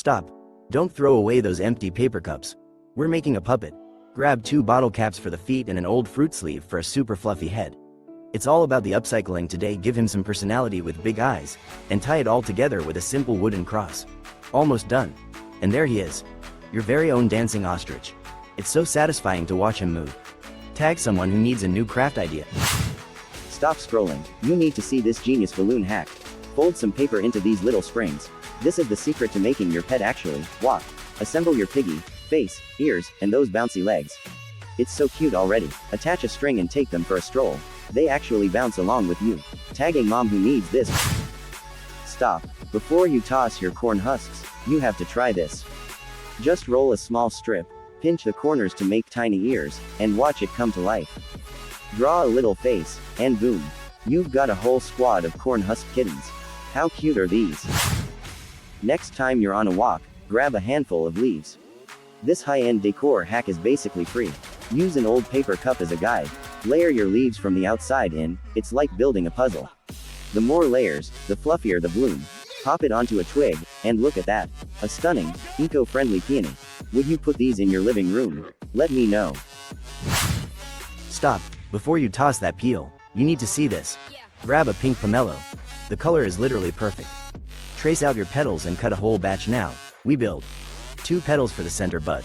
Stop. Don't throw away those empty paper cups. We're making a puppet. Grab 2 bottle caps for the feet and an old fruit sleeve for a super fluffy head. It's all about the upcycling today. Give him some personality with big eyes, and tie it all together with a simple wooden cross. Almost done. And there he is. Your very own dancing ostrich. It's so satisfying to watch him move. Tag someone who needs a new craft idea. Stop scrolling. You need to see this genius balloon hack. Fold some paper into these little springs. This is the secret to making your pet actually walk. Assemble your piggy, face, ears, and those bouncy legs. It's so cute already. Attach a string and take them for a stroll. They actually bounce along with you. Tagging mom who needs this. Stop. Before you toss your corn husks, you have to try this. Just roll a small strip, pinch the corners to make tiny ears, and watch it come to life. Draw a little face, and boom. You've got a whole squad of corn husk kittens. How cute are these? Next time you're on a walk, grab a handful of leaves. This high-end decor hack is basically free. Use an old paper cup as a guide. Layer your leaves from the outside in. It's like building a puzzle. The more layers, the fluffier the bloom. Pop it onto a twig, and look at that. A stunning, eco-friendly peony. Would you put these in your living room? Let me know. Stop. Before you toss that peel, you need to see this. Grab a pink pomelo. The color is literally perfect. Trace out your petals and cut a whole batch now. We build 2 petals for the center bud.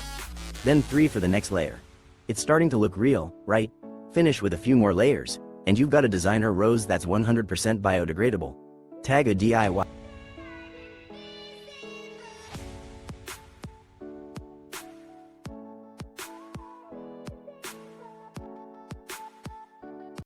Then 3 for the next layer. It's starting to look real, right? Finish with a few more layers, and you've got a designer rose that's 100% biodegradable. Tag a DIY.